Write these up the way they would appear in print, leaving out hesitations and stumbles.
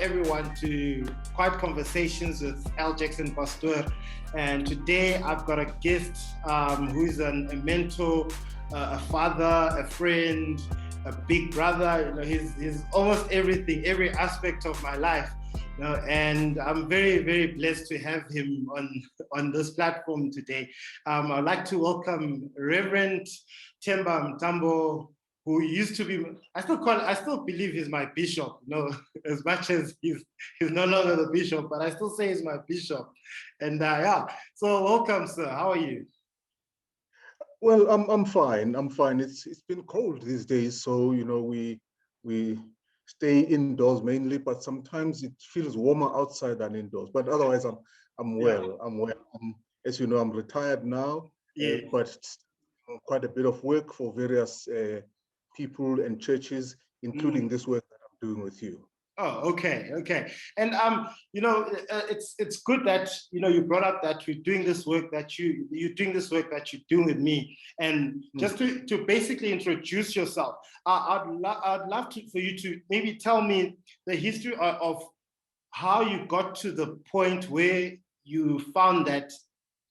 everyone to Quiet Conversations with Al Jackson Pasteur. And today I've got a guest who is a mentor, a father, a friend, a big brother. He's almost everything, every aspect of my life. And I'm very, very blessed to have him on this platform today. I'd like to welcome Reverend Temba Mtambo, who used to be, I still believe he's my bishop, as much as he's no longer the bishop, but I still say he's my bishop. And so welcome, sir. How are you? Well, I'm fine. I'm fine. It's been cold these days, so we stay indoors mainly, but sometimes it feels warmer outside than indoors. But otherwise, I'm well. Yeah. I'm well. As you know, I'm retired now, but quite a bit of work for various people and churches, including this work that I'm doing with you. Oh, okay. And it's good that you brought up that you're doing this work that you're doing with me. And just to basically introduce yourself, I'd love for you to maybe tell me the history of how you got to the point where you found that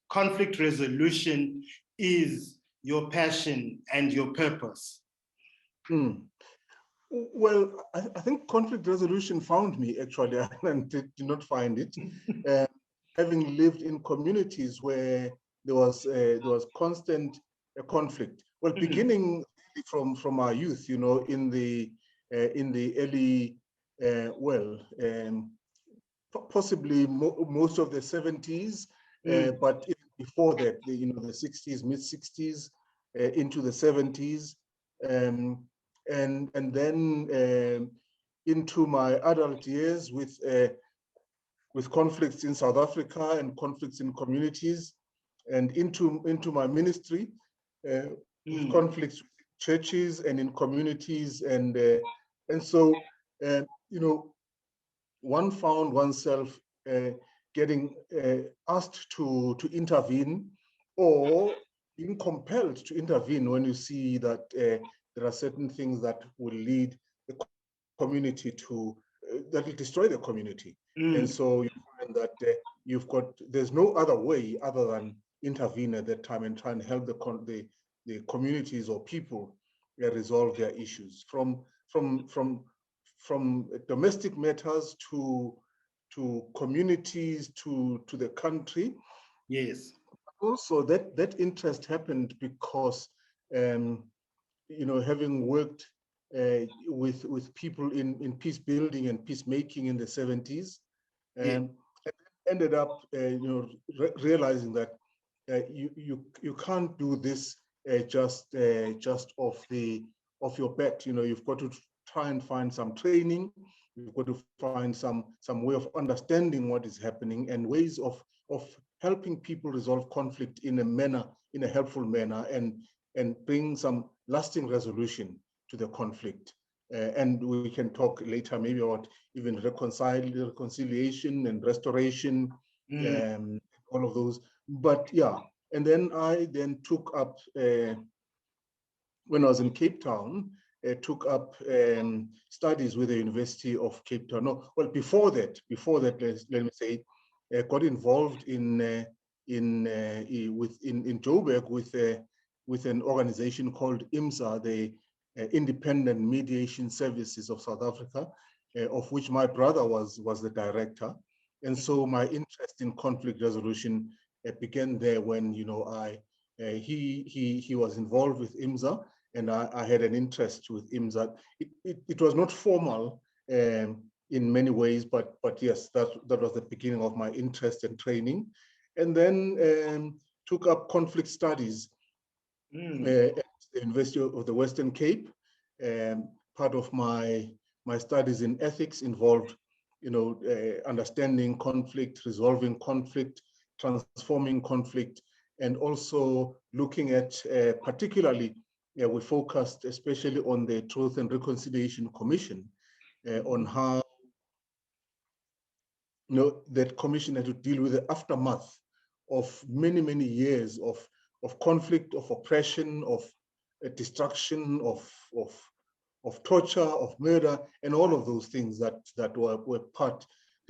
conflict resolution is your passion and your purpose. Well, I think conflict resolution found me actually, and did not find it. Having lived in communities where there was constant conflict. Well, beginning from our youth, in the early, possibly most of the 70s, but even before that, the 60s, mid 60s, into the 70s. And then into my adult years with conflicts in South Africa and conflicts in communities, and into my ministry, with conflicts with churches and in communities, and so one found oneself getting asked to intervene, or being compelled to intervene when you see that there are certain things that will lead the community to, that will destroy the community. And so you find that there's no other way other than intervene at that time and try and help the communities or people resolve their issues, from domestic matters to communities to the country. Yes. Also, that interest happened because having worked with people in peace building and peacemaking in the 70s, ended up realizing that you can't do this just off your bat. You've got to try and find some training. You've got to find some way of understanding what is happening, and ways of helping people resolve conflict in a helpful manner, and bring some lasting resolution to the conflict. And we can talk later maybe about even reconciliation and restoration, all of those. But yeah, and then I took up, when I was in Cape Town, took up studies with the University of Cape Town. No, well, before that, let me say, got involved in Joburg with an organization called IMSA, the Independent Mediation Services of South Africa, of which my brother was the director. And so my interest in conflict resolution began there when he was involved with IMSA, and I had an interest with IMSA. It was not formal in many ways, but yes, that was the beginning of my interest and training. And then took up conflict studies at the University of the Western Cape. Part of my studies in ethics involved, understanding conflict, resolving conflict, transforming conflict, and also looking at particularly, we focused especially on the Truth and Reconciliation Commission, on how that commission had to deal with the aftermath of many years of conflict, of oppression, of destruction, of torture, of murder, and all of those things that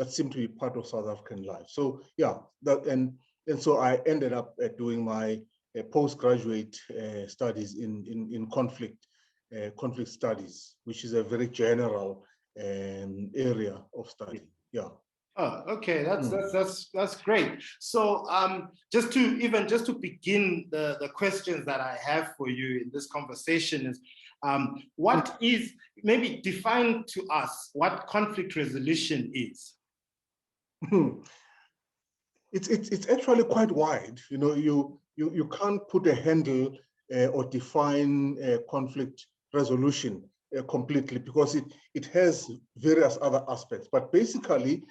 seem to be part of South African life. So yeah, and so I ended up doing my postgraduate studies in conflict studies, which is a very general area of study. Yeah. Oh, okay, that's great. So just to begin the questions that I have for you in this conversation is, what is, maybe define to us what conflict resolution is? It's actually quite wide. You know, you can't put a handle or define conflict resolution completely, because it has various other aspects. But basically,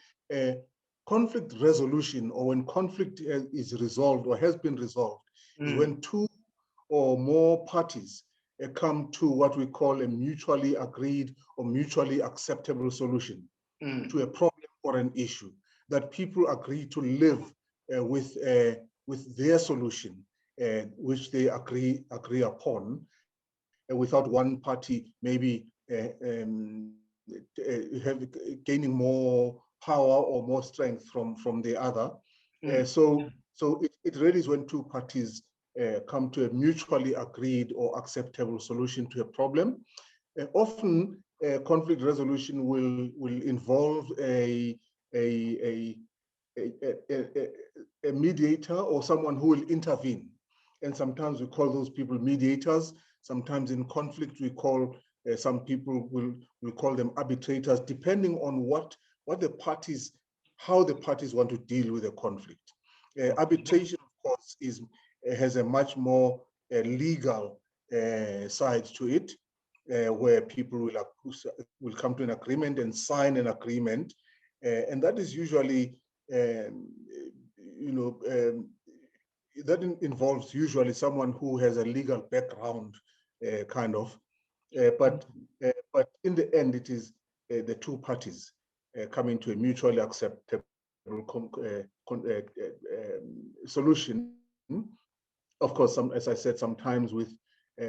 conflict resolution, or when conflict is resolved or has been resolved, is when two or more parties come to what we call a mutually agreed or mutually acceptable solution to a problem or an issue, that people agree to live with their solution, which they agree upon, without one party maybe gaining more power or more strength from the other. So it really is when two parties come to a mutually agreed or acceptable solution to a problem. Often, conflict resolution will involve a mediator or someone who will intervene. And sometimes we call those people mediators. Sometimes in conflict, we call some people will call them arbitrators, depending on how the parties want to deal with the conflict. Arbitration, of course, has a much more legal side to it, where people will come to an agreement and sign an agreement, and that is usually, that involves usually someone who has a legal background, kind of. But in the end, it is the two parties coming to a mutually acceptable solution. Of course, as I said, sometimes with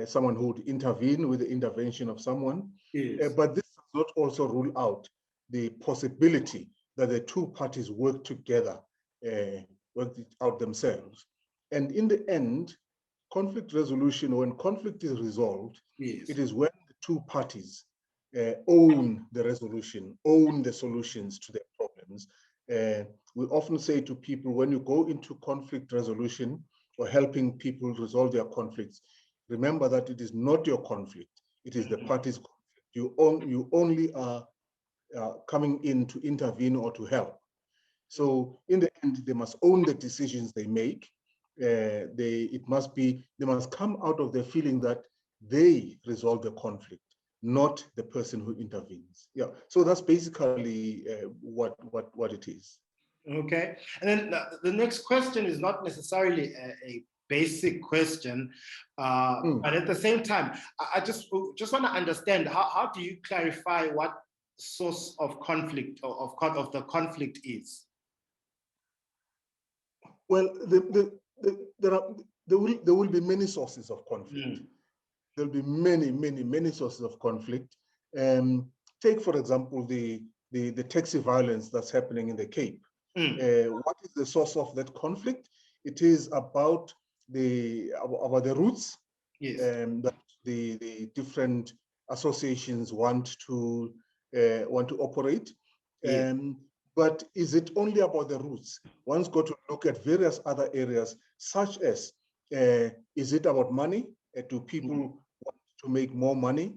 someone who would intervene with the intervention of someone. Yes. But this does not also rule out the possibility that the two parties work together, work it out themselves. And in the end, conflict resolution, when conflict is resolved, yes, it is when the two parties own the resolution, own the solutions to their problems. We often say to people, when you go into conflict resolution or helping people resolve their conflicts, remember that it is not your conflict, it is the parties' conflict. You only are coming in to intervene or to help. So in the end, they must own the decisions they make. They must come out of the feeling that they resolve the conflict, not the person who intervenes. Yeah. So that's basically what it is. Okay. And then the next question is not necessarily a basic question, but at the same time, I just want to understand, how do you clarify what source of conflict or of the conflict is? Well, there will be many sources of conflict. There'll be many sources of conflict. Take, for example, the taxi violence that's happening in the Cape. What is the source of that conflict? It is about the routes, yes, that the different associations want to operate. yes. But is it only about the routes? One's got to look at various other areas, such as, is it about money? Do people want to make more money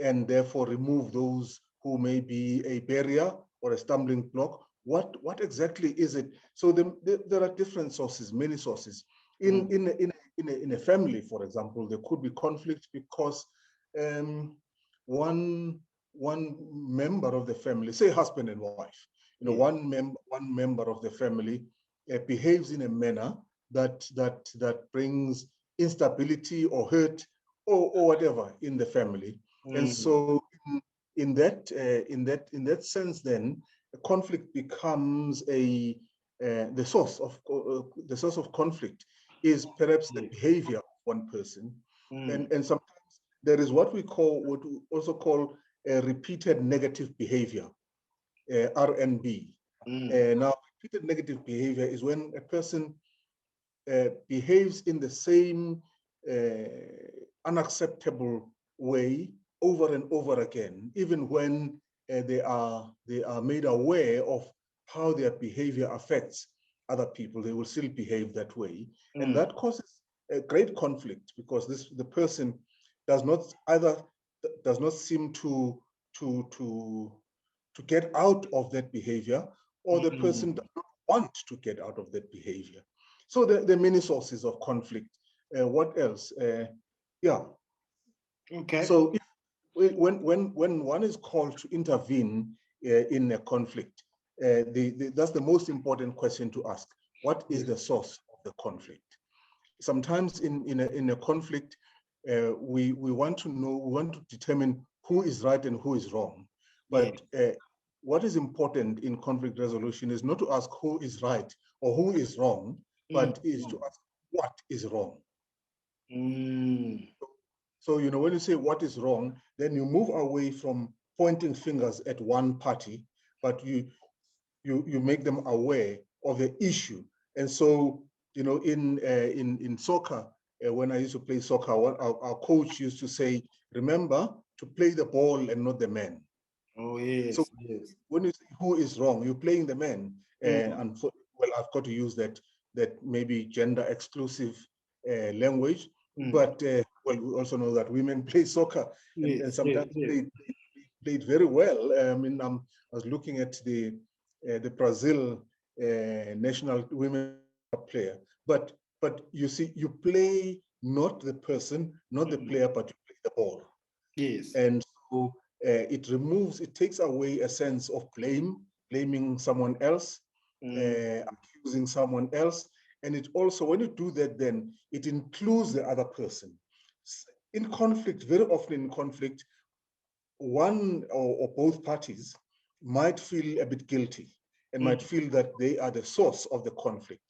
and therefore remove those who may be a barrier or a stumbling block? What exactly is it? So there are different sources, many sources. In a family, for example, there could be conflict because one member of the family, say husband and wife, one member of the family behaves in a manner that brings instability or hurt or whatever in the family. And so in that sense, then conflict becomes the source of conflict is perhaps the behavior of one person, and sometimes there is what we also call repeated negative behavior, RNB. Now, repeated negative behavior is when a person behaves in the same unacceptable way over and over again, even when they are made aware of how their behavior affects other people. They will still behave that way, and that causes a great conflict, because the person does not seem to get out of that behavior, or the person does not want to get out of that behavior. So there are many sources of conflict. What else? Yeah. Okay. So when one is called to intervene in a conflict, that's the most important question to ask. What is the source of the conflict? Sometimes in a conflict, we want to determine who is right and who is wrong. But what is important in conflict resolution is not to ask who is right or who is wrong, but is to ask what is wrong. So, when you say what is wrong, then you move away from pointing fingers at one party, but you make them aware of the issue. And so, in soccer, when I used to play soccer, our coach used to say, remember to play the ball and not the man. Oh, yes. So when you say who is wrong, you're playing the man. And I've got to use that maybe gender exclusive language. But we also know that women play soccer, and sometimes play it very well. I was looking at the Brazil national women player, but you see, you play not the person, not the player, but you play the ball. Yes. And so it takes away a sense of blaming someone else, accusing someone else. And it also, when you do that, then it includes the other person. In conflict, very often in conflict, one or both parties might feel a bit guilty and might feel that they are the source of the conflict.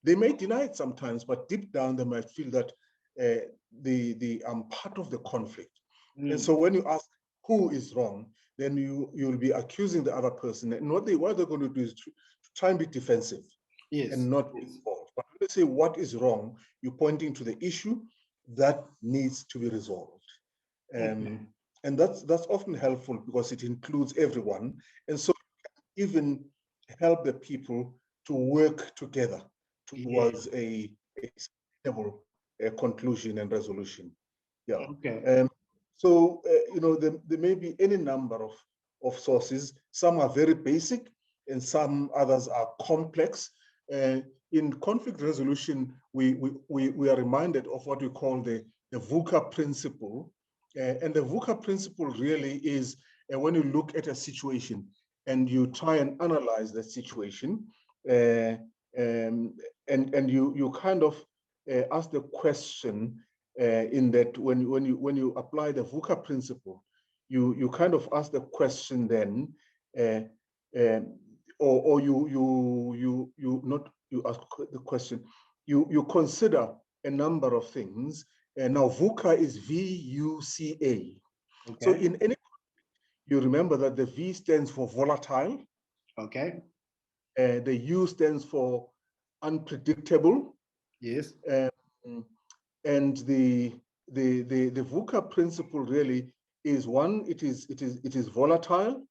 They may deny it sometimes, but deep down they might feel that they are part of the conflict. And so when you ask who is wrong, then you'll be accusing the other person. And what they're going to do is to try and be defensive and not be involved. But when you say what is wrong, you're pointing to the issue that needs to be resolved. And that's often helpful because it includes everyone. And so even help the people to work together towards a sustainable conclusion and resolution. Yeah. Okay. So, there may be any number of sources. Some are very basic and some others are complex. In conflict resolution, we are reminded of what we call the VUCA principle. And the VUCA principle really is when you look at a situation and you try and analyze that situation, and you kind of ask the question, in that when you apply the VUCA principle, you kind of ask the question then, or you ask the question, you consider a number of things. And now VUCA is VUCA. Okay. So in any, you remember that the V stands for volatile. Okay. The U stands for unpredictable. Yes. And the VUCA principle really is one, it is volatile.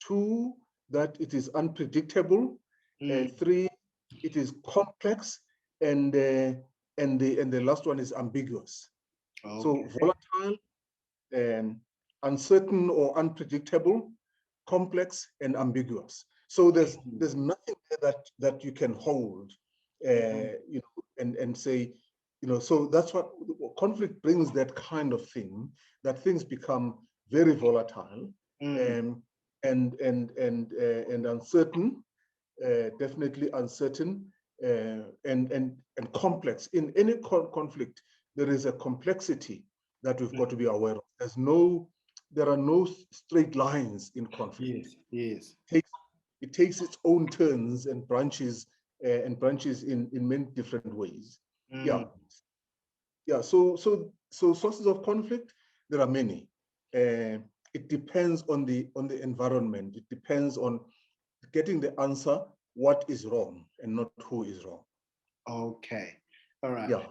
Two, that it is unpredictable. Three, it is complex, and the last one is ambiguous. Okay. So volatile, uncertain or unpredictable, complex, and ambiguous. So there's nothing there that you can hold, and say, so that's what conflict brings, that kind of thing, that things become very volatile, and uncertain, definitely uncertain, and complex. In any conflict, there is a complexity that we've got to be aware of. There are no straight lines in conflict. Yes. It takes its own turns and branches in many different ways. Yeah. Yeah, so sources of conflict, there are many. It depends on the environment. It depends on getting the answer, what is wrong and not who is wrong. Okay, all right. Yeah.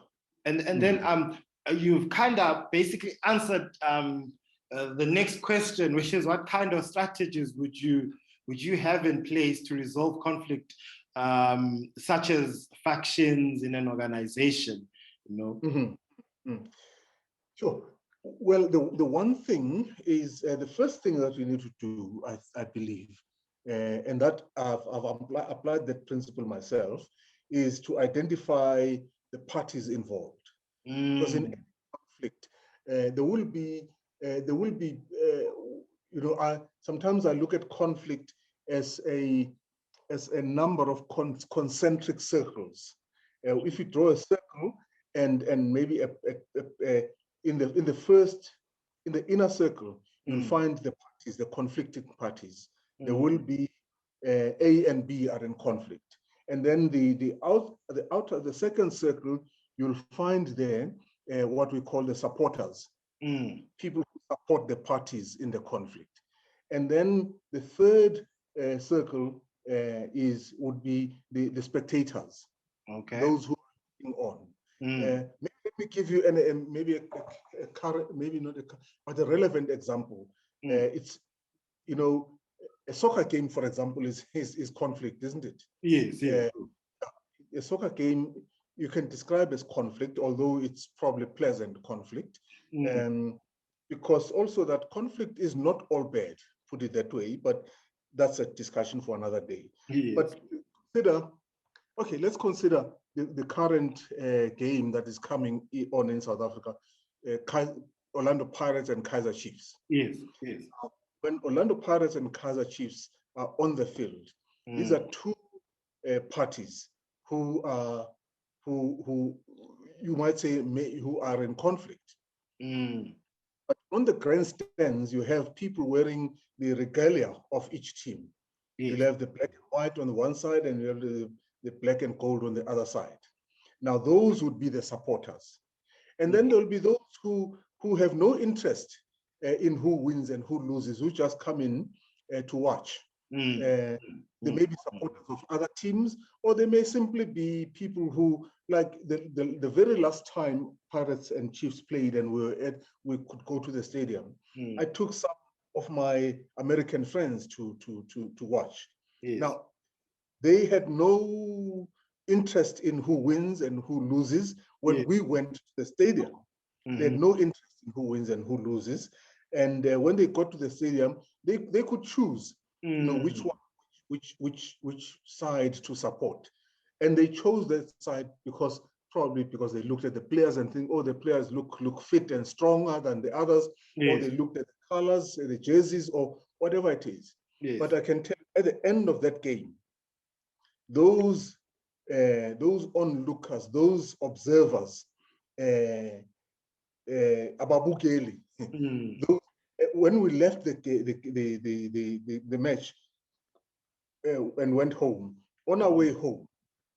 And then you've kind of basically answered the next question, which is what kind of strategies would you have in place to resolve conflict, such as factions in an organization, you know? Mm-hmm. Mm. Sure. Well, the one thing is the first thing that we need to do, I believe, and that I've applied that principle myself, is to identify the parties involved. Because in any conflict, there will be, sometimes I look at conflict as a number of concentric circles. If you draw a circle and maybe in the inner circle, you'll find the parties, the conflicting parties. There will be A and B are in conflict, and then the second circle, you'll find there what we call the supporters, people who support the parties in the conflict, and then the third circle would be the spectators, Okay. those who are looking on. Let me give you maybe a current, maybe not but a relevant example. It's, a soccer game, for example, is conflict, isn't it? Yes, yes. A soccer game you can describe as conflict, although it's probably pleasant conflict, because also that conflict is not all bad, put it that way, but that's a discussion for another day. Yes. But let's consider the current game that is coming on in South Africa, Orlando Pirates and Kaizer Chiefs. Yes, yes. When Orlando Pirates and Kaizer Chiefs are on the field, these are two parties who you might say who are in conflict. But on the grandstands, you have people wearing the regalia of each team. Yes. You'll have the black and white on the one side, and you have the black and gold on the other side. Now, those would be the supporters. And then there'll be those who have no interest in who wins and who loses, who just come in to watch. They may be supporters of other teams, or they may simply be people who, like the very last time Pirates and Chiefs played and we could go to the stadium, I took some of my American friends to watch. Yes. Now, they had no interest in who wins and who loses when we went to the stadium. They had no interest in who wins and who loses. And when they got to the stadium, they could choose, which side to support. And they chose that side probably because they looked at the players and think, oh, the players look fit and stronger than the others, or they looked at the colors, the jerseys, or whatever it is. Yes. But I can tell at the end of that game, those onlookers, those observers, ababukeli, when we left the match and went home, on our way home,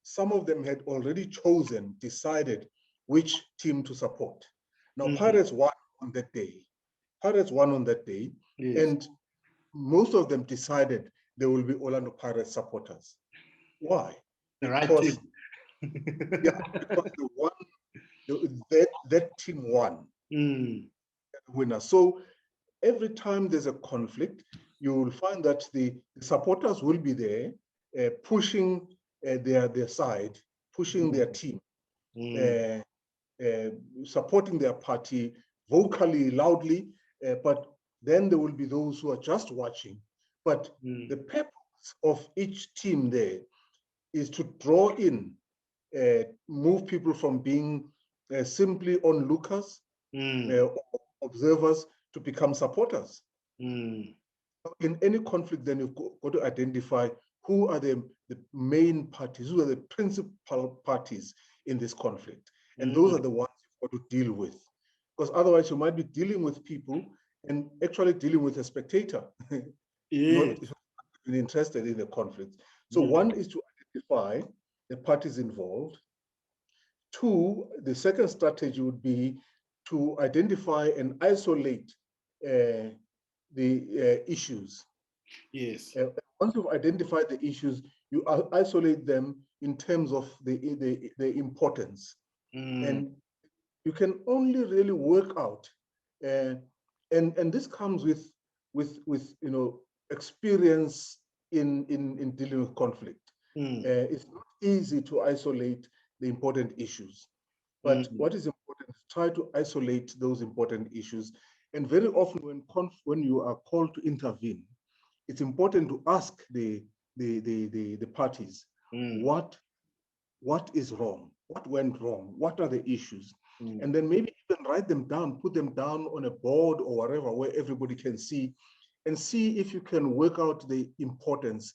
some of them had already decided which team to support. Now, Pirates won on that day. Yes. And most of them decided they will be Orlando Pirates supporters. Why? Because that team won. Winner. So every time there's a conflict, you will find that the supporters will be there pushing their side, pushing their team, supporting their party vocally, loudly, but then there will be those who are just watching. But the purpose of each team there is to draw in, move people from being simply onlookers, or observers, to become supporters. In any conflict, then you've got to identify who are the main parties, who are the principal parties in this conflict. And those are the ones you've got to deal with. Because otherwise you might be dealing with people and actually dealing with a spectator, not interested in the conflict. So one is to identify the parties involved. Two, the second strategy would be to identify and isolate the issues. Yes. Once you've identified the issues, you isolate them in terms of the importance. And you can only really work out, and this comes with experience in dealing with conflict. It's not easy to isolate the important issues, but what is important is try to isolate those important issues. And very often when you are called to intervene, it's important to ask the parties what is wrong, what went wrong, what are the issues, and then maybe even write them down, put them down on a board or wherever where everybody can see, and see if you can work out the important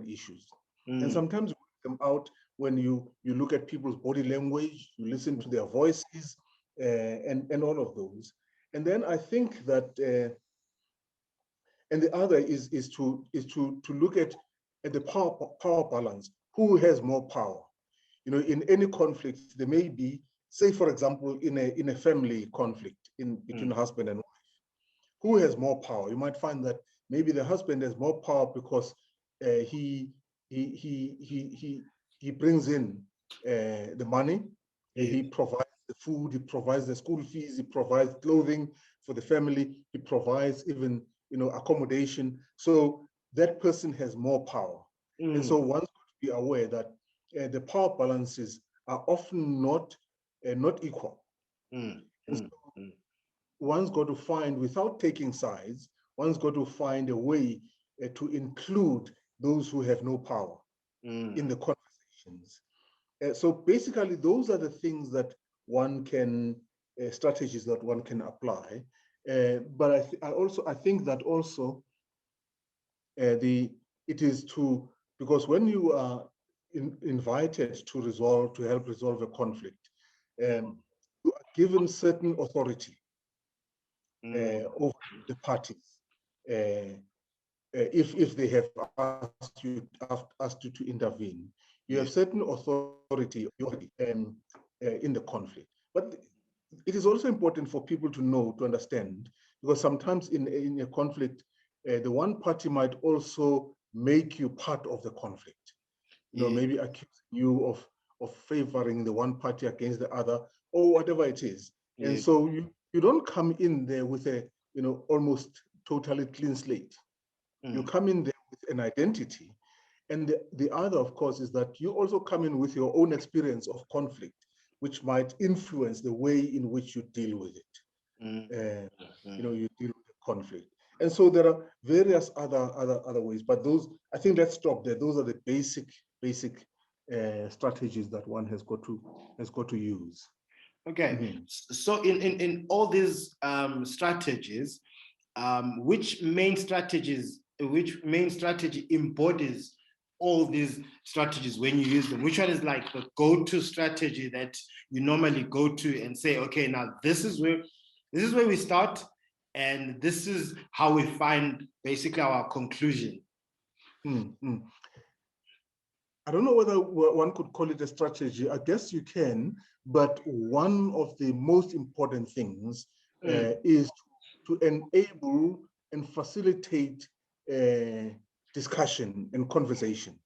issues. And sometimes you work them out when you look at people's body language, you listen to their voices, and all of those. And then I think that and the other is to look at the power balance. Who has more power? In any conflict, there may be, say, for example, in a family conflict between husband and wife, who has more power? You might find that maybe the husband has more power because he brings in the money, he provides the food, he provides the school fees, he provides clothing for the family, he provides even accommodation. So that person has more power. And so one's got to be aware that the power balances are often not equal. And so one's got to find, without taking sides, one's got to find a way to include those who have no power in the conversations. So basically, those are the things that one can, strategies that one can apply. But I think that also it is because when you are invited to help resolve a conflict, you are given certain authority over the parties. If they have asked you to intervene, you have certain authority in the conflict. But it is also important for people to know, to understand, because sometimes in a conflict, the one party might also make you part of the conflict. Maybe accusing you of favoring the one party against the other, or whatever it is. And so you don't come in there with a almost totally clean slate. You come in there with an identity. And the other, of course, is that you also come in with your own experience of conflict, which might influence the way in which you deal with it. You deal with the conflict. And so there are various other ways, but those, I think, let's stop there. Those are the basic strategies that one has got to use. Okay. So in all these strategies, which main strategy embodies all these strategies when you use them? Which one is like the go-to strategy that you normally go to and say, okay, now this is where we start, and this is how we find basically our conclusion? I don't know whether one could call it a strategy. I guess you can, but one of the most important things is to enable and facilitate discussion and conversation.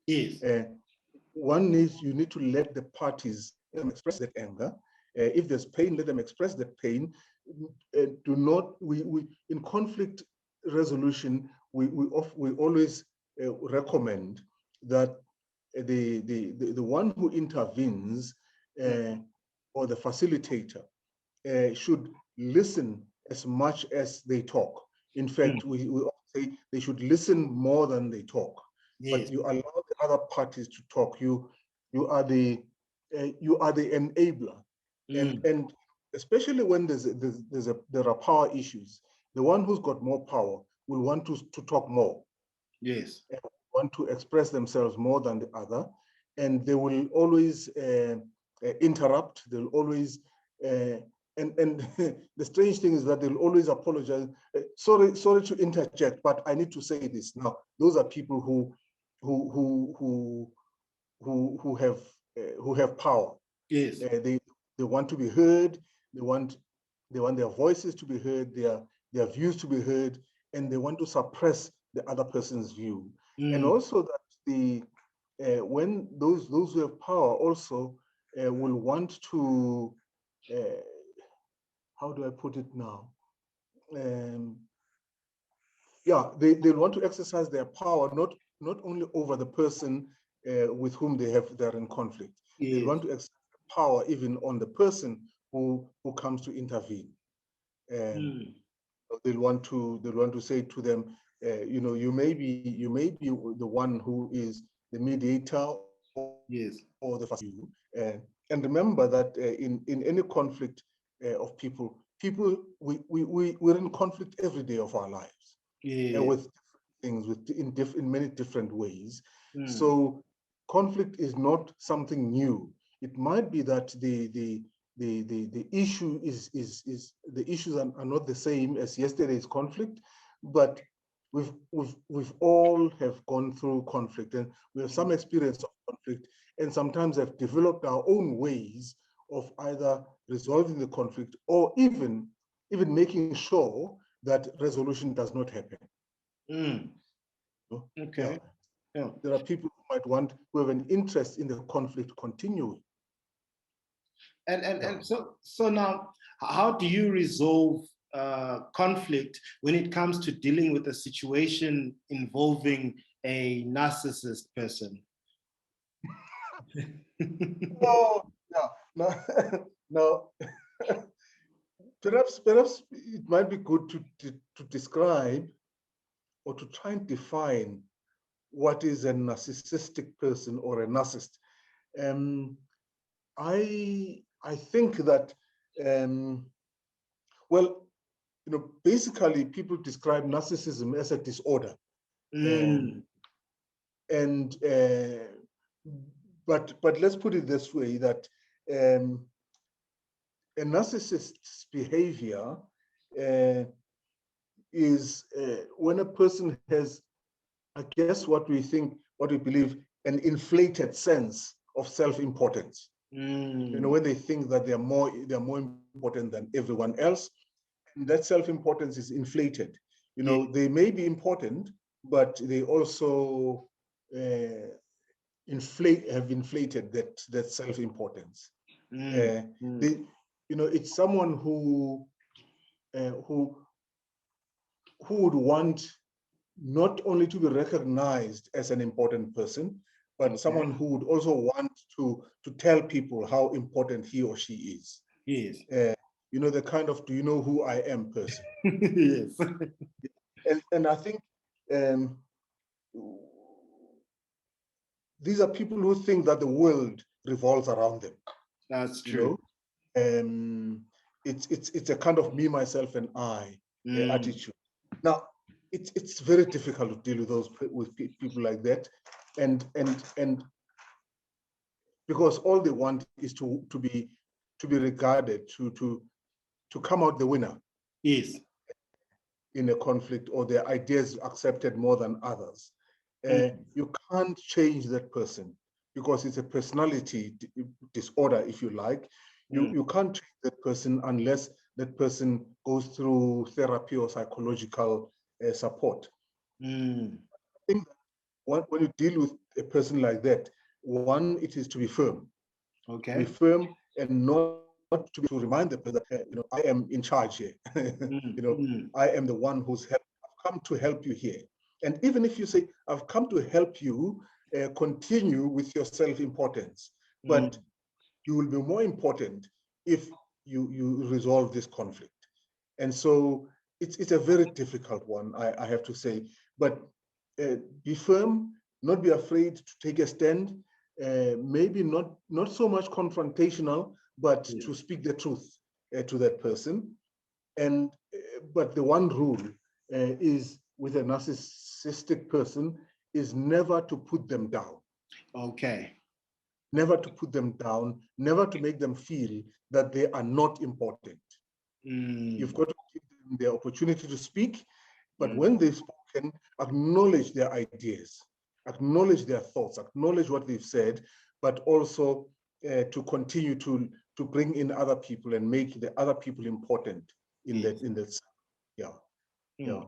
Yes. You need to let the parties express that anger. If there's pain, let them express that pain. In conflict resolution, we always recommend that the one who intervenes or the facilitator should listen as much as they talk. In fact, we say they should listen more than they talk. But you allow the other parties to talk. You are the enabler, and especially when there are power issues, the one who's got more power will want to talk more. Yes. Want to express themselves more than the other, and they will always interrupt. They'll always and the strange thing is that they'll always apologize. Sorry to interject, but I need to say this now. Those are people who have power. Yes. They want to be heard. They want their voices to be heard, their views to be heard, and they want to suppress the other person's view. And also that when those who have power also will want to, how do I put it now? Yeah, they want to exercise their power not only over the person with whom they're in conflict. They Yes. want to exercise power even on the person who comes to intervene. They'll want to say to them, you may be the one who is the mediator or the Yes. you. And remember that in any conflict of people, we're in conflict every day of our lives Yes. with things in many different ways. So conflict is not something new. It might be that the issue is the issues are not the same as yesterday's conflict, but we've all have gone through conflict, and we have some experience of conflict, and sometimes have developed our own ways of either resolving the conflict or even making sure that resolution does not happen. Okay. Yeah. There are people who have an interest in the conflict continuing. And so now, how do you resolve conflict when it comes to dealing with a situation involving a narcissist person? Oh, yeah. Now, perhaps it might be good to describe or to try and define what is a narcissistic person or a narcissist. I think that well, basically people describe narcissism as a disorder, and but let's put it this way, that a narcissist's behavior is when a person has, I guess, what we believe, an inflated sense of self-importance. When they think that they're more important than everyone else, and that self-importance is inflated. They may be important, but they also have inflated that self-importance. It's someone who would want not only to be recognized as an important person, but someone who would also want to tell people how important he or she is. Yes. The kind of, do you know who I am person. Yes. And I think these are people who think that the world revolves around them. That's true. It's a kind of me, myself, and I attitude. Now, it's very difficult to deal with people like that, and because all they want is to be regarded, to come out the winner. Yes. In a conflict, or their ideas accepted more than others. You can't change that person because it's a personality disorder, if you like. You can't change that person unless that person goes through therapy or psychological support. I think when you deal with a person like that, one, it is to be firm. Okay. To be firm and not to remind the person that I am in charge here. I am the one I've come to help you here. And even if you say, I've come to help you continue with your self-importance, but you will be more important if you resolve this conflict. And so it's a very difficult one, I have to say. But be firm, not be afraid to take a stand, maybe not so much confrontational, but to speak the truth to that person. And but the one rule is with a narcissistic person is never to put them down. Okay. Never to put them down, never to make them feel that they are not important. You've got to give them the opportunity to speak, but when they've spoken, acknowledge their ideas, acknowledge their thoughts, acknowledge what they've said, but also to continue to bring in other people and make the other people important in Yes. that. Yeah, yeah.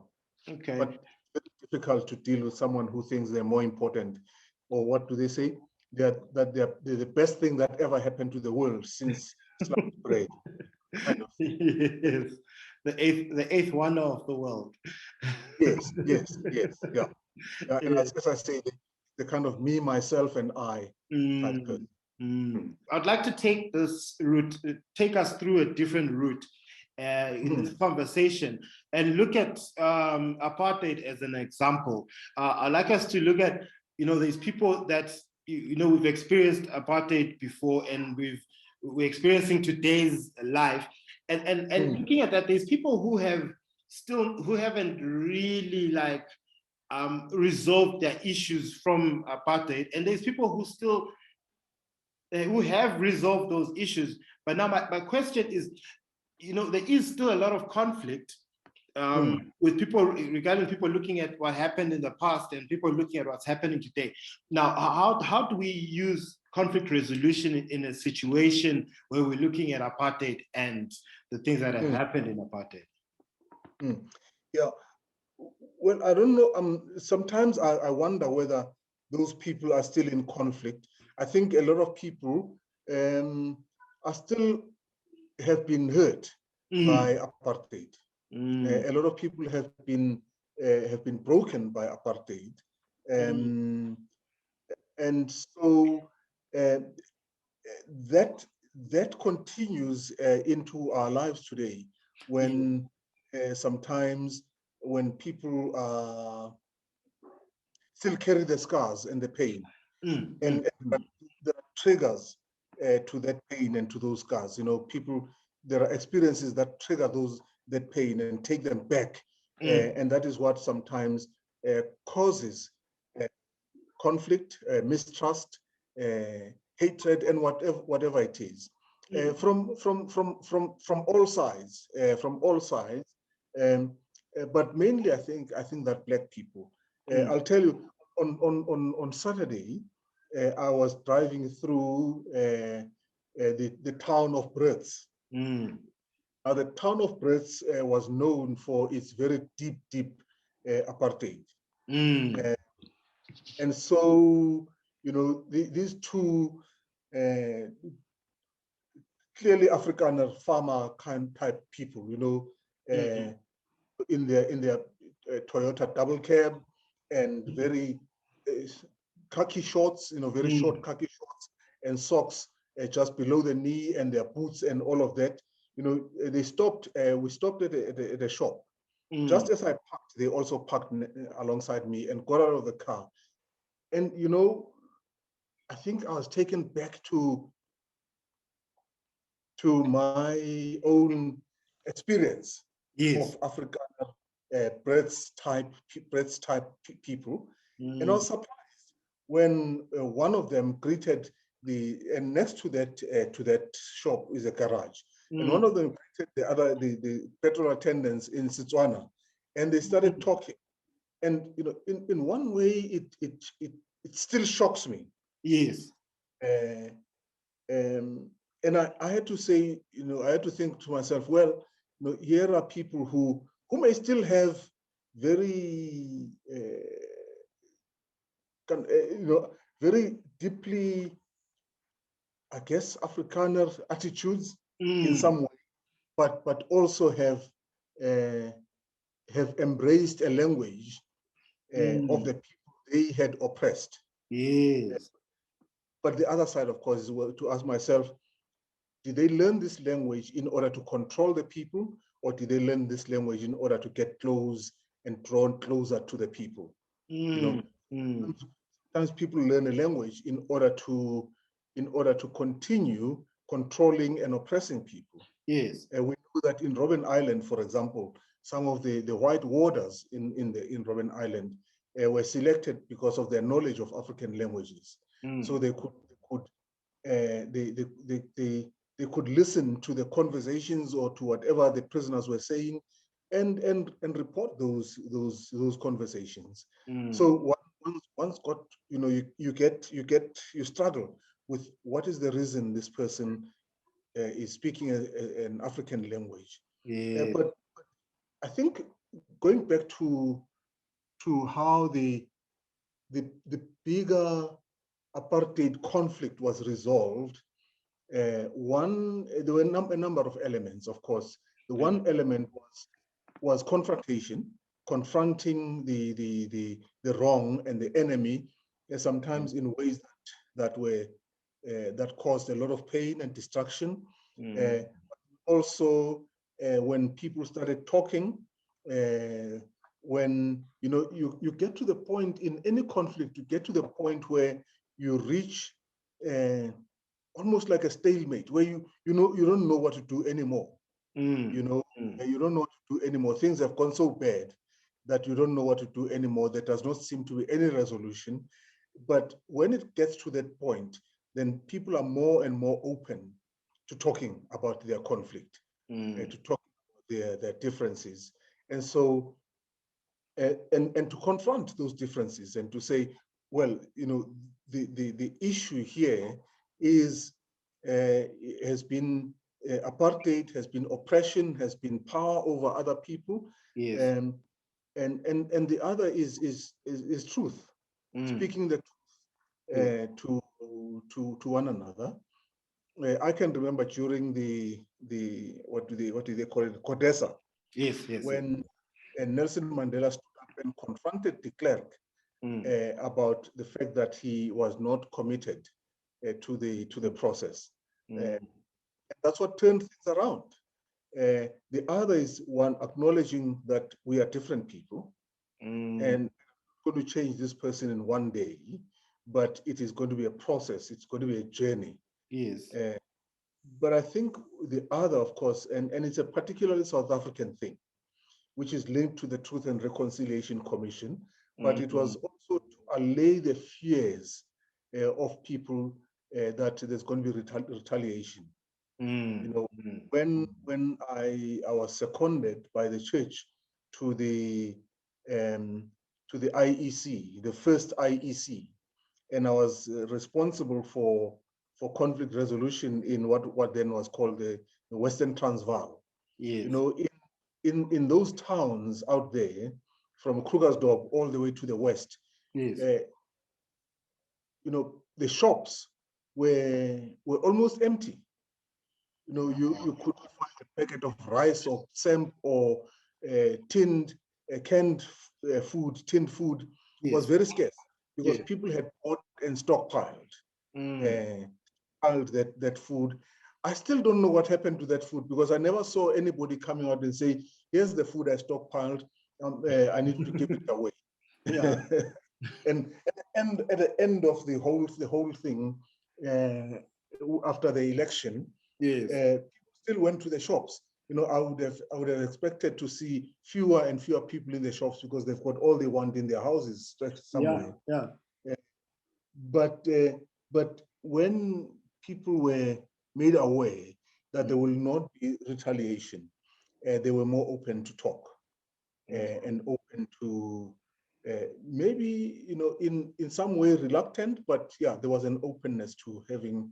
Okay. But it's difficult to deal with someone who thinks they're more important, or what do they say? They're the best thing that ever happened to the world since sliced bread, kind of thing. Yes. The eighth wonder of the world. Yes, yes, yes, yeah. And Yes. as I say, the kind of me, myself, and I type person. I'd like to take this route, take us through a different route in this conversation and look at apartheid as an example. I'd like us to look at, these people that, we've experienced apartheid before, and we're experiencing today's life. And looking at that, there's people who haven't really resolved their issues from apartheid, and there's people who still who have resolved those issues. But now my question is, there is still a lot of conflict with people, regarding people looking at what happened in the past and people looking at what's happening today. Now, how do we use conflict resolution in a situation where we're looking at apartheid and the things that have happened in apartheid? Yeah, well, I don't know. Sometimes I wonder whether those people are still in conflict. I think a lot of people are still have been hurt by apartheid. A lot of people have been broken by apartheid, and so that continues into our lives today. When sometimes when people still carry the scars and the pain, and there are triggers to that pain and to those scars. People, there are experiences that trigger that pain and take them back, and that is what sometimes causes conflict, mistrust, hatred, and whatever it is, from all sides, but mainly I think that Black people. I'll tell you, on Saturday, I was driving through the town of Brits. Now, the town of Brits was known for its very deep apartheid. And so, these two clearly Afrikaner farmer kind type people, in their Toyota double cab and very khaki shorts, very short khaki shorts and socks just below the knee, and their boots and all of that. They stopped. We stopped at a shop. Just as I parked, they also parked alongside me and got out of the car. And I think I was taken back to my own experience of Afrikaner Brits type people, and I was surprised when one of them greeted and next to that shop is a garage, and one of them greeted the petrol attendants in Setswana, and they started talking, and in one way it still shocks me. Yes. And I had to say, I had to think to myself, well, here are people who may still have very, very deeply, I guess, Afrikaner attitudes in some way, but also have embraced a language of the people they had oppressed. Yes. But the other side, of course, is to ask myself, did they learn this language in order to control the people, or did they learn this language in order to get close and drawn closer to the people? Sometimes people learn a language in order to continue controlling and oppressing people. Yes. And we know that in Robben Island, for example, some of the white warders in Robben Island were selected because of their knowledge of African languages. So they could listen to the conversations or to whatever the prisoners were saying, and report those conversations. So once got, you struggle with what is the reason this person is speaking an African language. Yeah. But I think going back to how the bigger apartheid conflict was resolved, there were a number of elements, of course. The one element was confrontation, confronting the wrong and the enemy, sometimes in ways that caused a lot of pain and destruction. Also, when people started talking, when you get to the point in any conflict, you get to the point where you reach almost like a stalemate, where you don't know what to do anymore. You don't know what to do anymore. Things have gone so bad that you don't know what to do anymore. There does not seem to be any resolution. But when it gets to that point, then people are more and more open to talking about their conflict, to talk about their differences. And so, and to confront those differences and to say, well, the issue here is has been apartheid, has been oppression, has been power over other people. Yes. And the other is truth, speaking the truth to one another. I can remember during the what do they call it, Codesa, yes, when Nelson Mandela stood up and confronted de Klerk about the fact that he was not committed to the process. That's what turned things around. The other is one acknowledging that we are different people, and going to change this person in one day, but it is going to be a process. It's going to be a journey. Yes. But I think the other, of course, and it's a particularly South African thing, which is linked to the Truth and Reconciliation Commission, but it was also to allay the fears of people that there's going to be retaliation. When I was seconded by the church to the IEC, the first IEC, and I was responsible for conflict resolution in what then was called the Western Transvaal. Yes. In those towns out there, from Krugersdorp all the way to the west, yes. The shops were almost empty. You could find a packet of rice or samp or tinned food. Tinned food was very scarce because people had bought and stockpiled that food. I still don't know what happened to that food because I never saw anybody coming out and say, "Here's the food I stockpiled. I need to give it away." Yeah. and at the end of the whole thing, after the election, people still went to the shops. I would have expected to see fewer and fewer people in the shops because they've got all they want in their houses stretched somewhere. Yeah. But when people were made aware that there will not be retaliation, they were more open to talk and open to maybe in some way reluctant, but yeah, there was an openness to having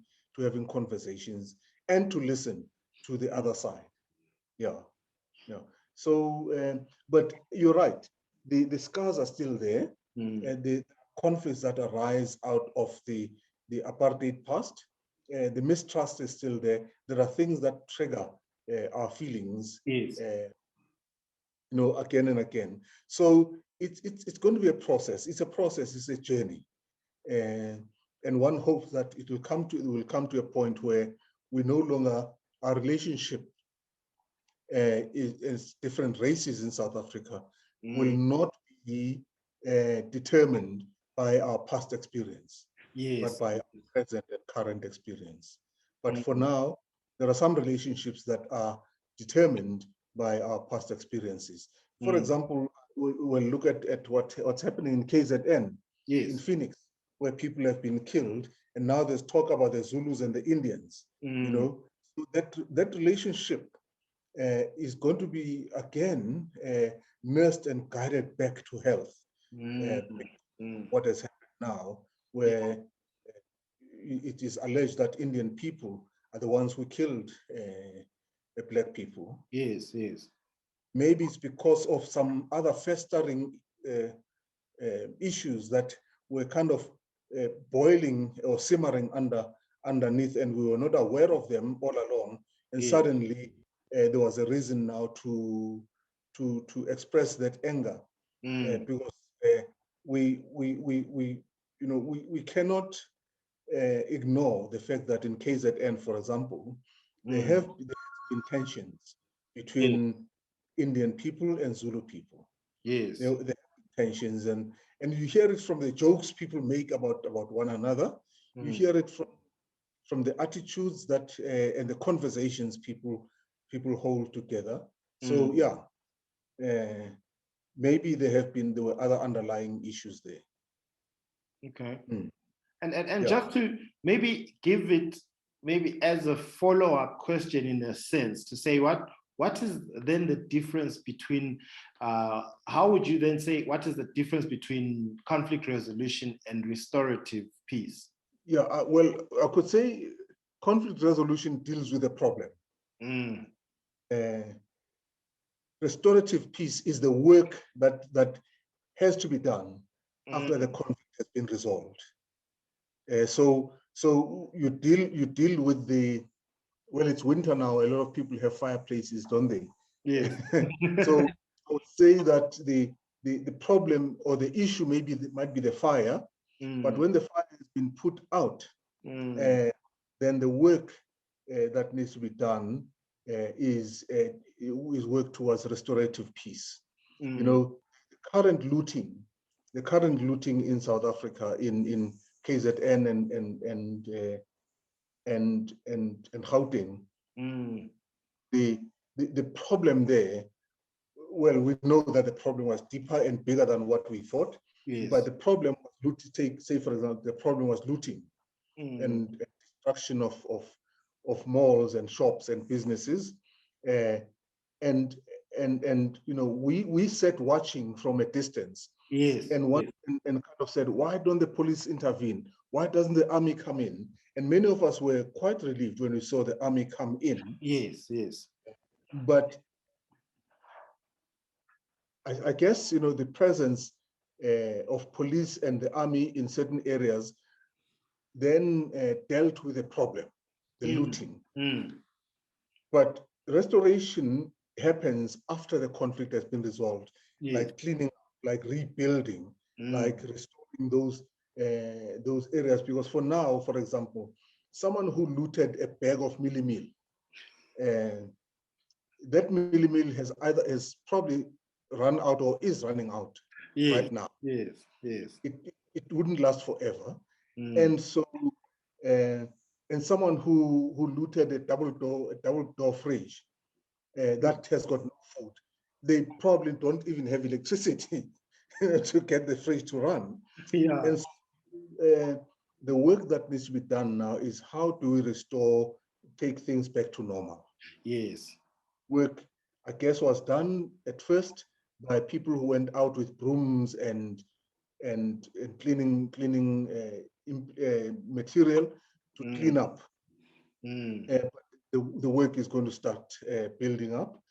conversations and to listen to the other side. Yeah. So, but you're right. The scars are still there. The conflicts that arise out of the apartheid past, the mistrust is still there. There are things that trigger our feelings, again and again. So it's going to be a process. It's a process. It's a journey, and one hopes that it will come to a point where we no longer, our relationship is different races in South Africa will not be determined by our past experience, but by our present and current experience. But for now, there are some relationships that are determined by our past experiences. For example, we'll look at what's happening in KZN, in Phoenix, where people have been killed, and now there's talk about the Zulus and the Indians. So that relationship is going to be again nursed and guided back to health. What has happened now, where it is alleged that Indian people are the ones who killed the black people. Yes, yes. Maybe it's because of some other festering issues that were kind of boiling or simmering underneath, and we were not aware of them all along. And Yes. suddenly there was a reason now to express that anger, because we cannot ignore the fact that in KZN, for example, there have been tensions between Indian people and Zulu people. Yes. There have been tensions, and you hear it from the jokes people make about one another. You hear it from the attitudes that and the conversations people hold together. So yeah, maybe there were other underlying issues there. Okay. Mm. And Yeah. just to maybe give it maybe as a follow-up question in a sense, to say what is then the difference between how would you then say what is the difference between conflict resolution and restorative peace? Yeah, well, I could say conflict resolution deals with the problem. Restorative peace is the work that has to be done after the conflict has been resolved. So you deal with the, well, it's winter now. A lot of people have fireplaces, don't they? Yes. So I would say that the problem or the issue might be the fire, but when the fire has been put out, then the work that needs to be done is work towards restorative peace. You know, the current looting in South Africa in KZN and Gauteng, the problem there, well, we know that the problem was deeper and bigger than what we thought. Yes. But the problem was looting. Say, for example, the problem was looting and destruction of malls and shops and businesses, and you know, we sat watching from a distance. Yes. And kind of said, why don't the police intervene? Why doesn't the army come in? And many of us were quite relieved when we saw the army come in. Yes, yes. But I guess, you know, the presence of police and the army in certain areas then dealt with the problem, the looting. But restoration happens after the conflict has been resolved, like cleaning, like rebuilding, like restoring those areas. Because for now, for example, someone who looted a bag of milli-meal, that milli-meal has probably run out or is running out right now. Yes, yes. It wouldn't last forever. And so, and someone who looted a double door fridge that has got no food, they probably don't even have electricity to get the fridge to run. Yeah. And so, the work that needs to be done now is how do we take things back to normal? Yes. Work, I guess, was done at first by people who went out with brooms and cleaning material to clean up. The work is going to start building up.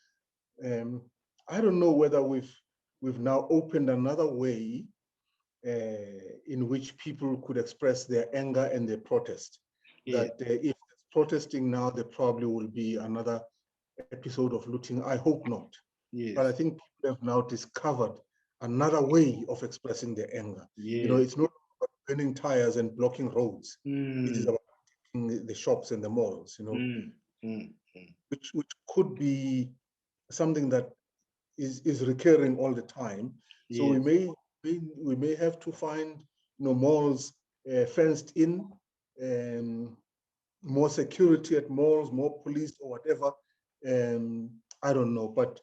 I don't know whether we've now opened another way in which people could express their anger and their protest. That if there's protesting now, there probably will be another episode of looting. I hope not. Yes. But I think people have now discovered another way of expressing their anger. Yes. You know, it's not about burning tires and blocking roads. It is about the shops and the malls, you know, which could be something that is recurring all the time. So we may have to find, you know, malls fenced in, more security at malls, more police or whatever. I don't know, but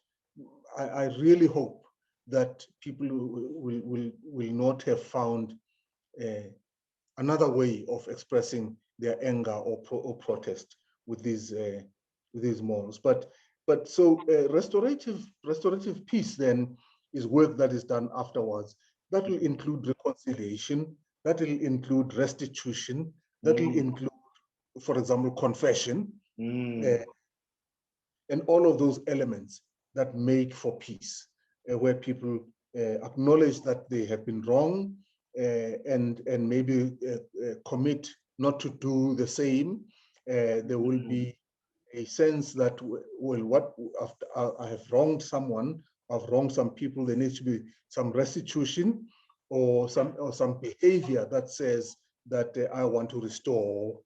I really hope that people will not have found another way of expressing their anger or protest with these malls. But so restorative peace then is work that is done afterwards. That will include reconciliation. That will include restitution. That will include, for example, confession, and all of those elements that make for peace, where people acknowledge that they have been wrong, and maybe commit not to do the same. There will be a sense that, well, what after I have wronged someone, I've wronged some people, there needs to be some restitution or some behavior that says that I want to restore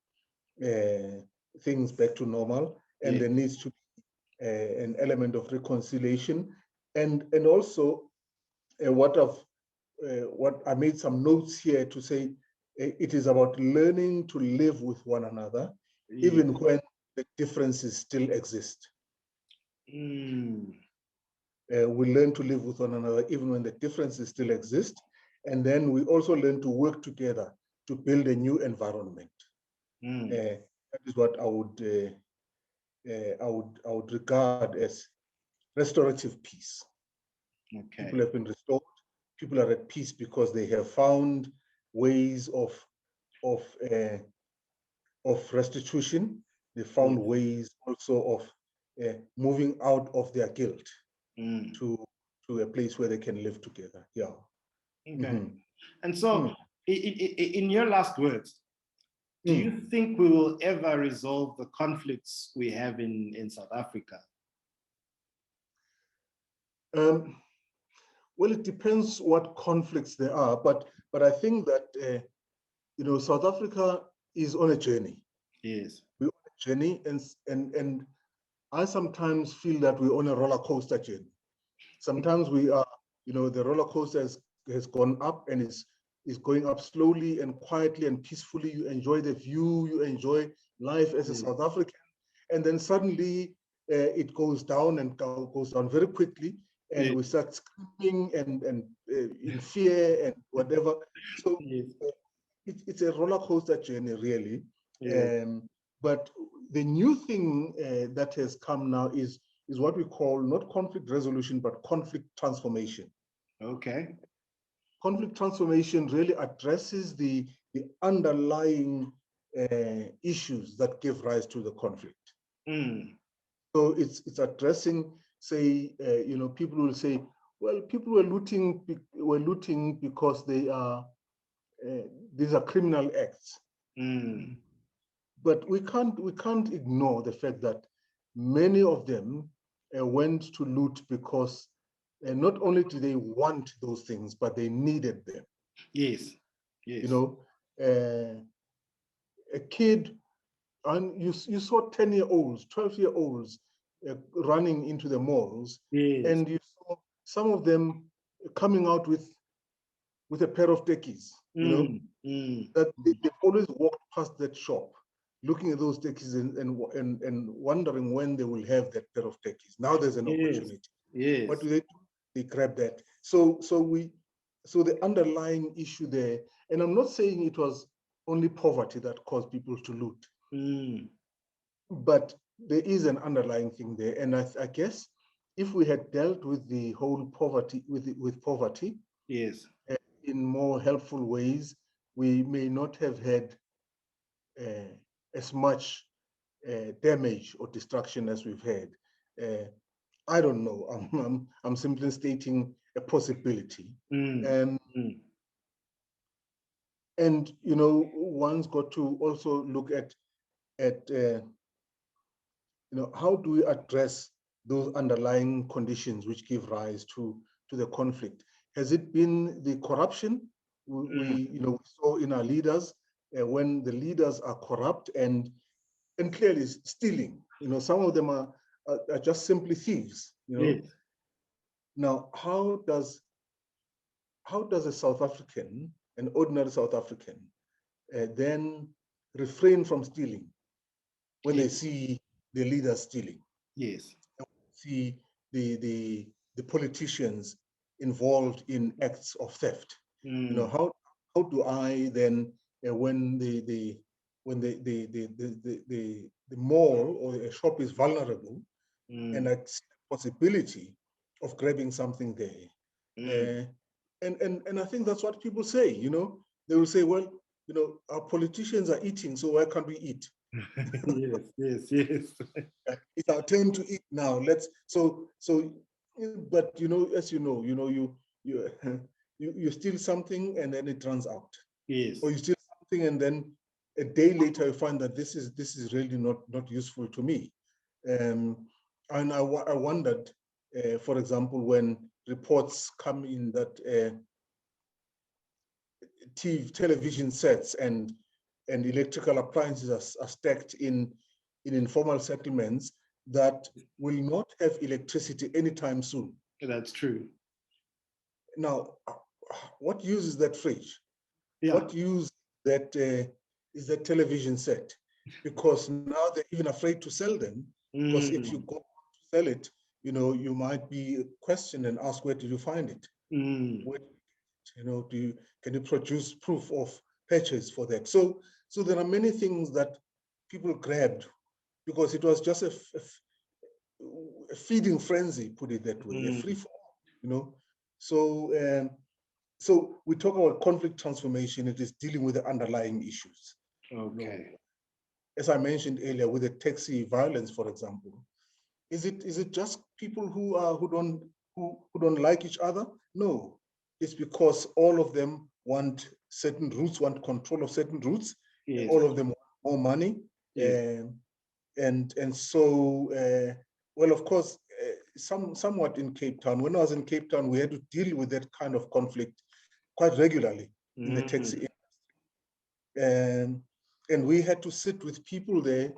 things back to normal, and there needs to be an element of reconciliation, and also what I made some notes here to say, it is about learning to live with one another, even when the differences still exist. We learn to live with one another even when the differences still exist, and then we also learn to work together to build a new environment. That is what I would regard as restorative peace. Okay. People have been restored. People are at peace because they have found ways of restitution. They found ways also of moving out of their guilt to a place where they can live together. Yeah. Okay. And so, in your last words, do you think we will ever resolve the conflicts we have in South Africa? Well, it depends what conflicts there are, but I think that South Africa is on a journey. Yes, we're on a journey, and I sometimes feel that we're on a roller coaster journey. Sometimes we are, the roller coaster has gone up and is going up slowly and quietly and peacefully. You enjoy the view, you enjoy life as a South African, and then suddenly it goes down and goes down very quickly, and we start screaming and in fear and whatever. So it's a roller coaster journey, really. But the new thing that has come now is what we call not conflict resolution, but conflict transformation. Okay. Conflict transformation really addresses the underlying issues that give rise to the conflict. So it's addressing, say, people will say, well, people were looting because they are these are criminal acts. But we can't ignore the fact that many of them went to loot because not only do they want those things, but they needed them. Yes. A kid, and you saw 10-year-olds, 12-year-olds running into the malls, and you saw some of them coming out with a pair of techies, that they always walked past that shop, looking at those techies and wondering when they will have that pair of techies. Now there's an opportunity. What do? They grab that. So the underlying issue there, and I'm not saying it was only poverty that caused people to loot, but there is an underlying thing there. And I guess if we had dealt with the whole poverty, with poverty, in more helpful ways, we may not have had as much damage or destruction as we've had. I don't know. I'm simply stating a possibility. And one's got to also look at how do we address those underlying conditions which give rise to the conflict. Has it been the corruption we saw in our leaders, when the leaders are corrupt and clearly stealing? Some of them are just simply thieves. Now, how does a South African, an ordinary South African, then refrain from stealing when they see the leaders stealing? See the politicians involved in acts of theft. How do I then, when the mall or a shop is vulnerable, and I see the possibility of grabbing something there, and I think that's what people say. They will say, well, our politicians are eating, so why can't we eat? Yes. It's our turn to eat now. But as you you steal something and then it runs out, Yes. or you steal something and then a day later you find that this is really not useful to me. And I wondered, for example, when reports come in that television sets and electrical appliances are stacked in informal settlements that will not have electricity anytime soon. That's true. Now, what use is that fridge? Yeah. What use is that television set? Because now they're even afraid to sell them, because if you go to sell it, you might be questioned and asked, where did you find it? Where, can you produce proof of purchase for that? So there are many things that people grabbed because it was just a feeding frenzy, put it that way, a free for all, So we talk about conflict transformation. It is dealing with the underlying issues. Okay. As I mentioned earlier, with the taxi violence, for example, is it just people who don't like each other? No, it's because all of them want certain routes, want control of certain routes. Yes. All of them want more money, yes. And so well, of course, somewhat in Cape Town. When I was in Cape Town, we had to deal with that kind of conflict quite regularly in the taxi industry. And we had to sit with people there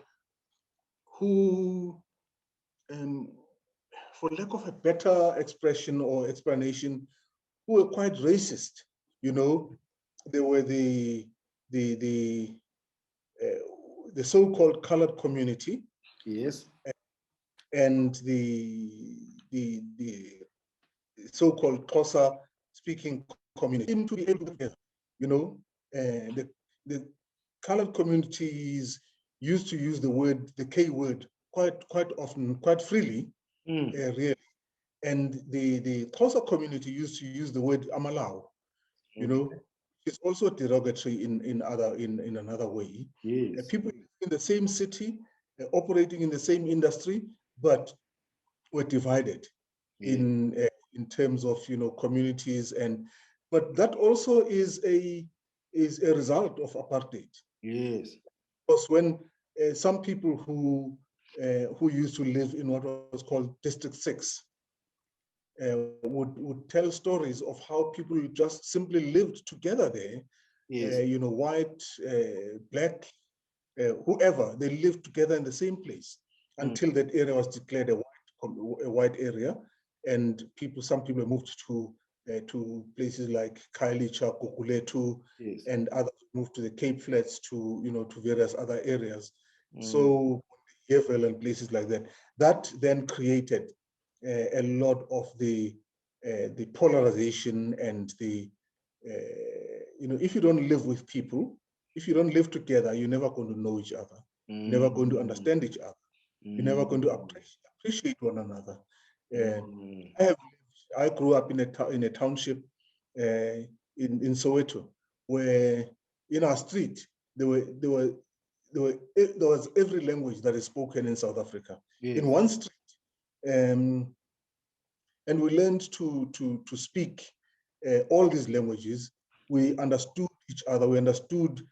who, for lack of a better expression or explanation, who were quite racist. They were the so-called colored community. Yes. And the so-called Xhosa speaking community seem to be able to get, the colored communities used to use the K word quite often, quite freely, really. And the Xhosa community used to use the word amalau, it's also derogatory in another way. Yes. People in the same city, operating in the same industry, but were divided in terms of communities, but that also is a result of apartheid. Yes. Because when some people who used to live in what was called District 6 would tell stories of how people just simply lived together there. Yes. White, black, whoever, they lived together in the same place until that area was declared a white area, and some people moved to places like Khayelitsha, Gugulethu, and others moved to the Cape Flats, to various other areas. So Yeoville and places like that. That then created a lot of the polarization and the if you don't live with people, if you don't live together, you're never going to know each other. You're never going to understand each other. You're never going to appreciate one another. I grew up in a township in Soweto, where in our street there was every language that is spoken in South Africa in one street, and we learned to speak all these languages. We understood each other. We understood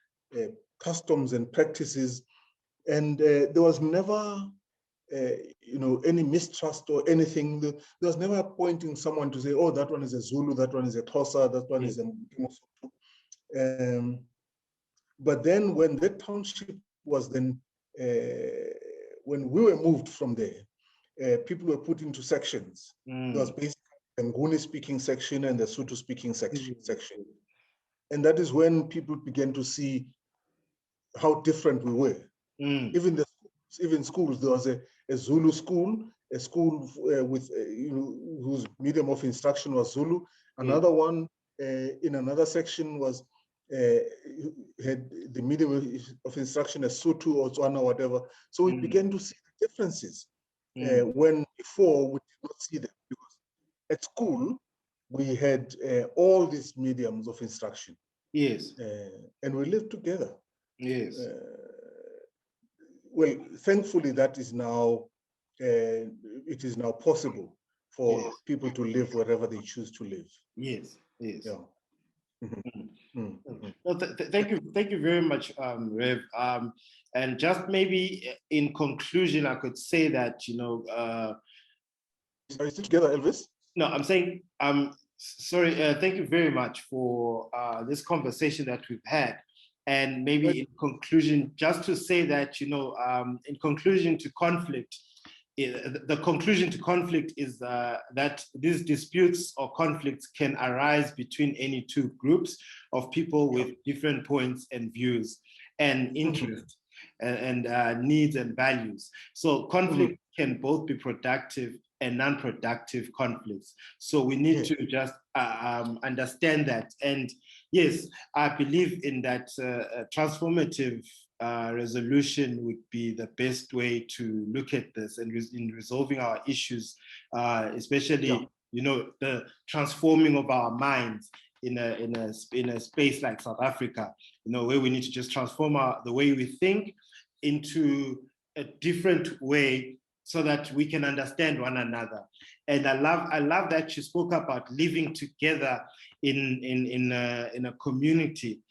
customs and practices, and there was never any mistrust or anything. There was never pointing someone to say, oh, that one is a Zulu, that one is a Xhosa, that one is a Mosotho. But then when that township was then, when we were moved from there, people were put into sections. There was basically the Nguni speaking section and the Sotho speaking section. And that is when people began to see how different we were. Even schools, there was a Zulu school, a school with whose medium of instruction was Zulu. Another one in another section was had the medium of instruction as Sotho or Tswana, whatever. So we began to see the differences when before we did not see them, because at school we had all these mediums of instruction. Yes. And we live together. Yes. Well, thankfully, that is now, it is now possible for Yes. people to live wherever they choose to live. Yes. Yes. Yeah. Well, thank you very much, Rev. And just maybe in conclusion, I could say that, you know, Are you still together, Elvis? no, I'm saying, sorry, thank you very much for this conversation that we've had. And maybe in conclusion, just to say that, you know, in conclusion to conflict, the conclusion to conflict is that these disputes or conflicts can arise between any two groups of people with different points and views and interests and needs and values. So conflict can both be productive and non-productive conflicts. So we need to just understand that. And yes, I believe in that transformative resolution would be the best way to look at this and in resolving our issues, especially you know, the transforming of our minds in a space like South Africa, you know, where we need to just transform the way we think into a different way so that we can understand one another. And I love that you spoke about living together in a community,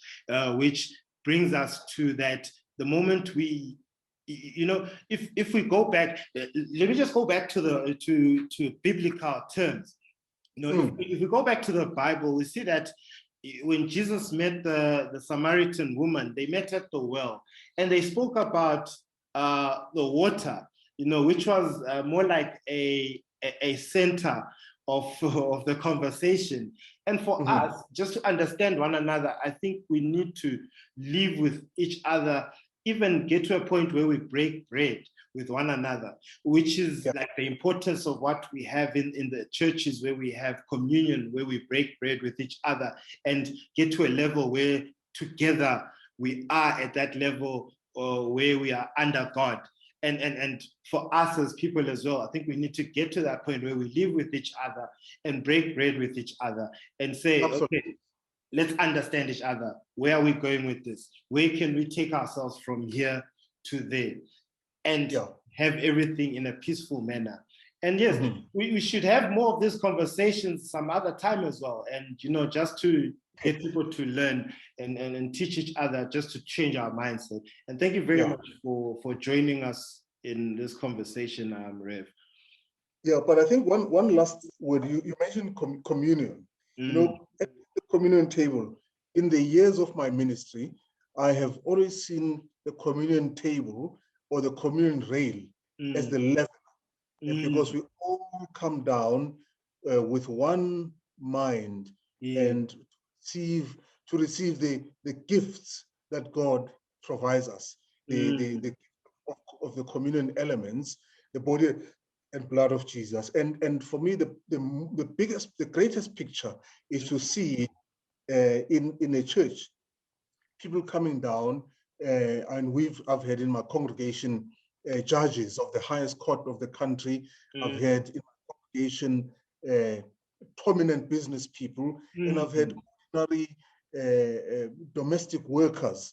which brings us to that the moment we, you know, if we go back, let me just go back to the to biblical terms. You know, if we go back to the Bible, we see that when Jesus met the Samaritan woman, they met at the well, and they spoke about the water, you know, which was more like a center of the conversation. And for us, just to understand one another, I think we need to live with each other, even get to a point where we break bread with one another, which is like the importance of what we have in the churches, where we have communion, where we break bread with each other and get to a level where together we are at that level where we are under God. And for us as people as well, I think we need to get to that point where we live with each other and break bread with each other and say, okay, let's understand each other. Where are we going with this? Where can we take ourselves from here to there? And have everything in a peaceful manner. And yes, we should have more of these conversations some other time as well. And, you know, just to get people to learn and teach each other, just to change our mindset. And thank you very much for joining us in this conversation, Rev. Yeah, but I think one last word, you mentioned communion. You know, at the communion table, in the years of my ministry, I have always seen the communion table or the communion rail as the level, because we all come down with one mind and receive the gifts that God provides us, the of the communion elements, the body and blood of Jesus. And for me, the greatest picture is to see in a church, people coming down, and I've had in my congregation judges of the highest court of the country. I've had in my congregation prominent business people, and I've had ordinary domestic workers,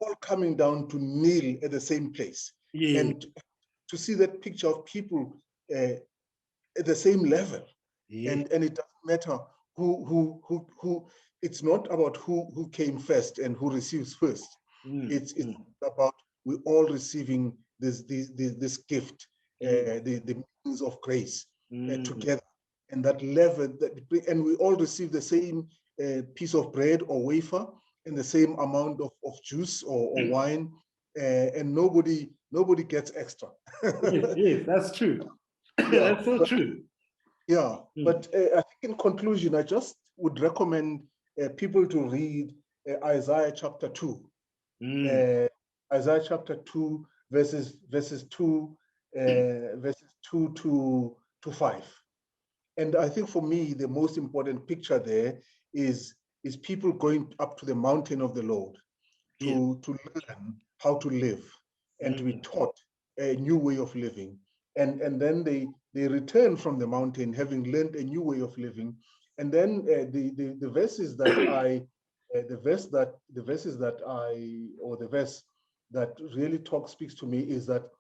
all coming down to kneel at the same place. And to see that picture of people at the same level, and it doesn't matter who. It's not about who came first and who receives first. It's about we all receiving this gift, the means of grace together, and that level and we all receive the same piece of bread or wafer and the same amount of juice or wine, and nobody gets extra. Yes, that's true. That's so true. Yeah, but I think in conclusion, I just would recommend people to read Isaiah chapter 2. Isaiah chapter 2, verses 2 to 5. And I think for me, the most important picture there is people going up to the mountain of the Lord to learn how to live and to be taught a new way of living. And then they return from the mountain having learned a new way of living. And then the verses that I the verse that really speaks to me is that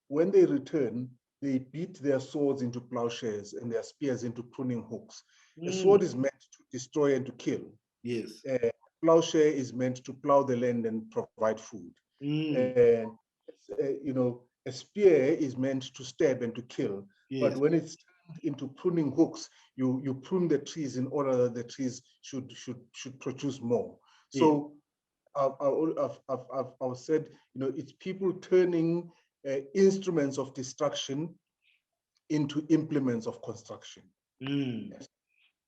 when they return, they beat their swords into plowshares and their spears into pruning hooks. A sword is meant to destroy and to kill. Yes. Plowshare is meant to plow the land and provide food. A spear is meant to stab and to kill. Yes. But when it's turned into pruning hooks, you prune the trees in order that the trees should produce more. So I've said, it's people turning instruments of destruction into implements of construction.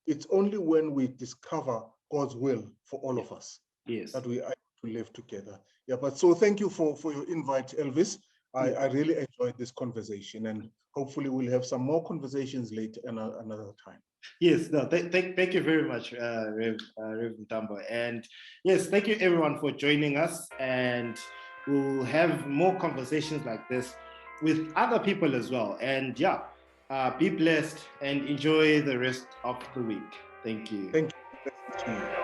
It's only when we discover God's will for all of us that we are able to live together. Yeah, but so thank you for your invite, Elvis. I really enjoyed this conversation, and hopefully we'll have some more conversations later another time. Yes, no, thank you very much, Rev Ntambo. And yes, thank you everyone for joining us. And we'll have more conversations like this with other people as well. And yeah, be blessed and enjoy the rest of the week. Thank you. Thank you.